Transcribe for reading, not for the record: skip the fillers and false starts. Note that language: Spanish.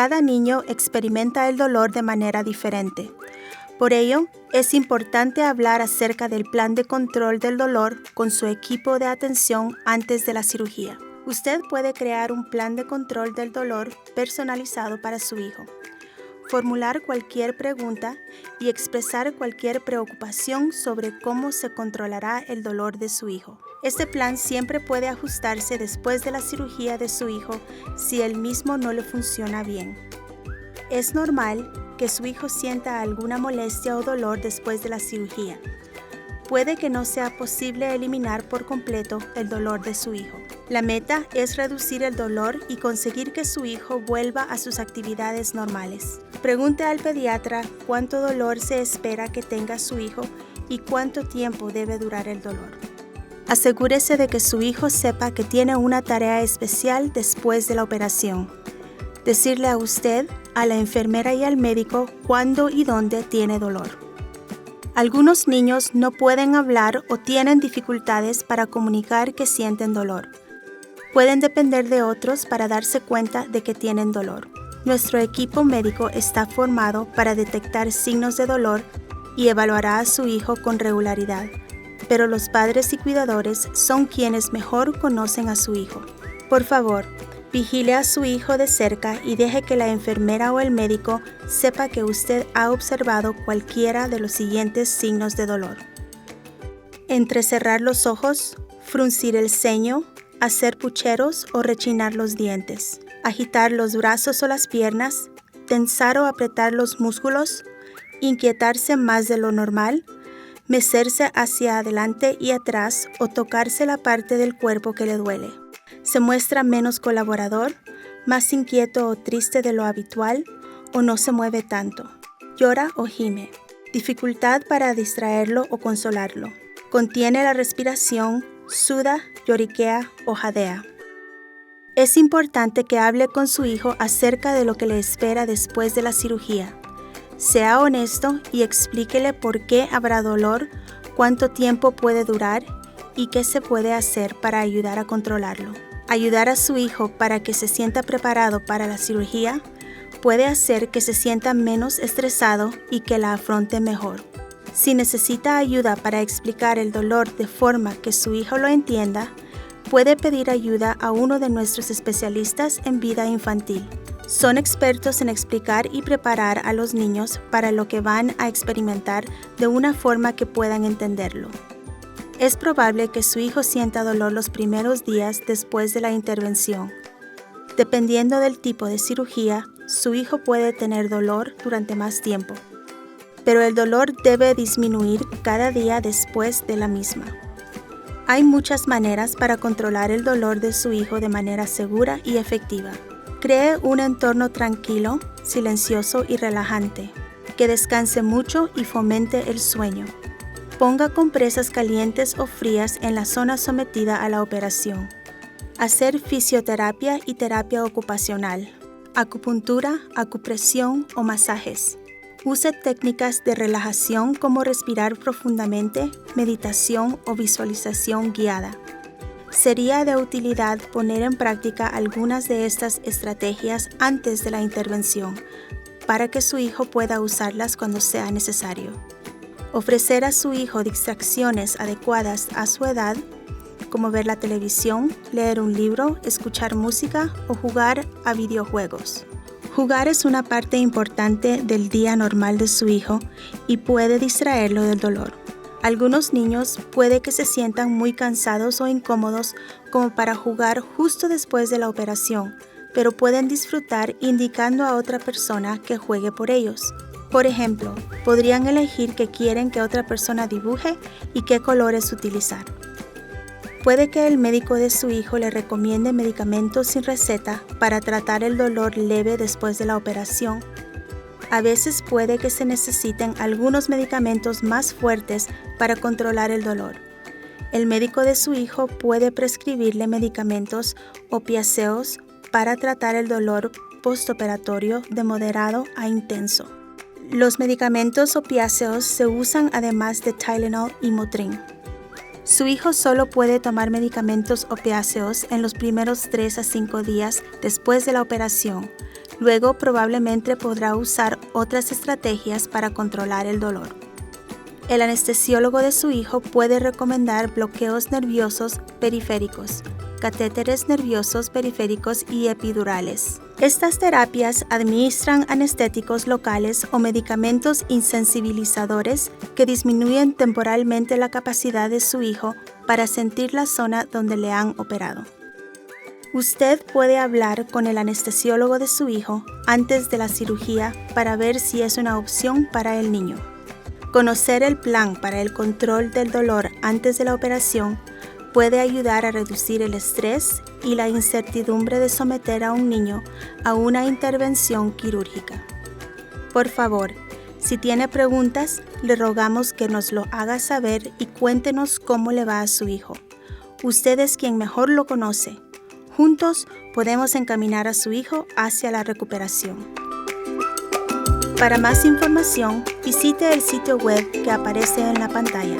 Cada niño experimenta el dolor de manera diferente. Por ello, es importante hablar acerca del plan de control del dolor con su equipo de atención antes de la cirugía. Usted puede crear un plan de control del dolor personalizado para su hijo, formular cualquier pregunta y expresar cualquier preocupación sobre cómo se controlará el dolor de su hijo. Este plan siempre puede ajustarse después de la cirugía de su hijo si el mismo no le funciona bien. Es normal que su hijo sienta alguna molestia o dolor después de la cirugía. Puede que no sea posible eliminar por completo el dolor de su hijo. La meta es reducir el dolor y conseguir que su hijo vuelva a sus actividades normales. Pregunte al pediatra cuánto dolor se espera que tenga su hijo y cuánto tiempo debe durar el dolor. Asegúrese de que su hijo sepa que tiene una tarea especial después de la operación. Decirle a usted, a la enfermera y al médico cuándo y dónde tiene dolor. Algunos niños no pueden hablar o tienen dificultades para comunicar que sienten dolor. Pueden depender de otros para darse cuenta de que tienen dolor. Nuestro equipo médico está formado para detectar signos de dolor y evaluará a su hijo con regularidad, pero los padres y cuidadores son quienes mejor conocen a su hijo. Por favor, vigile a su hijo de cerca y deje que la enfermera o el médico sepa que usted ha observado cualquiera de los siguientes signos de dolor: entrecerrar los ojos, fruncir el ceño, hacer pucheros o rechinar los dientes, agitar los brazos o las piernas, tensar o apretar los músculos, inquietarse más de lo normal, mecerse hacia adelante y atrás o tocarse la parte del cuerpo que le duele. Se muestra menos colaborador, más inquieto o triste de lo habitual o no se mueve tanto. Llora o gime. Dificultad para distraerlo o consolarlo. Contiene la respiración, suda, lloriquea o jadea. Es importante que hable con su hijo acerca de lo que le espera después de la cirugía. Sea honesto y explíquele por qué habrá dolor, cuánto tiempo puede durar y qué se puede hacer para ayudar a controlarlo. Ayudar a su hijo para que se sienta preparado para la cirugía puede hacer que se sienta menos estresado y que la afronte mejor. Si necesita ayuda para explicar el dolor de forma que su hijo lo entienda, puede pedir ayuda a uno de nuestros especialistas en vida infantil. Son expertos en explicar y preparar a los niños para lo que van a experimentar de una forma que puedan entenderlo. Es probable que su hijo sienta dolor los primeros días después de la intervención. Dependiendo del tipo de cirugía, su hijo puede tener dolor durante más tiempo, pero el dolor debe disminuir cada día después de la misma. Hay muchas maneras para controlar el dolor de su hijo de manera segura y efectiva. Cree un entorno tranquilo, silencioso y relajante, que descanse mucho y fomente el sueño. Ponga compresas calientes o frías en la zona sometida a la operación. Hacer fisioterapia y terapia ocupacional, acupuntura, acupresión o masajes. Use técnicas de relajación como respirar profundamente, meditación o visualización guiada. Sería de utilidad poner en práctica algunas de estas estrategias antes de la intervención para que su hijo pueda usarlas cuando sea necesario. Ofrecer a su hijo distracciones adecuadas a su edad, como ver la televisión, leer un libro, escuchar música o jugar a videojuegos. Jugar es una parte importante del día normal de su hijo y puede distraerlo del dolor. Algunos niños puede que se sientan muy cansados o incómodos como para jugar justo después de la operación, pero pueden disfrutar indicando a otra persona que juegue por ellos. Por ejemplo, podrían elegir qué quieren que otra persona dibuje y qué colores utilizar. Puede que el médico de su hijo le recomiende medicamentos sin receta para tratar el dolor leve después de la operación. A veces puede que se necesiten algunos medicamentos más fuertes para controlar el dolor. El médico de su hijo puede prescribirle medicamentos opiáceos para tratar el dolor postoperatorio de moderado a intenso. Los medicamentos opiáceos se usan además de Tylenol y Motrin. Su hijo solo puede tomar medicamentos opiáceos en los primeros 3 a 5 días después de la operación. Luego probablemente podrá usar otras estrategias para controlar el dolor. El anestesiólogo de su hijo puede recomendar bloqueos nerviosos periféricos, catéteres nerviosos periféricos y epidurales. Estas terapias administran anestéticos locales o medicamentos insensibilizadores que disminuyen temporalmente la capacidad de su hijo para sentir la zona donde le han operado. Usted puede hablar con el anestesiólogo de su hijo antes de la cirugía para ver si es una opción para el niño. Conocer el plan para el control del dolor antes de la operación puede ayudar a reducir el estrés y la incertidumbre de someter a un niño a una intervención quirúrgica. Por favor, si tiene preguntas, le rogamos que nos lo haga saber y cuéntenos cómo le va a su hijo. Usted es quien mejor lo conoce. Juntos podemos encaminar a su hijo hacia la recuperación. Para más información, visite el sitio web que aparece en la pantalla.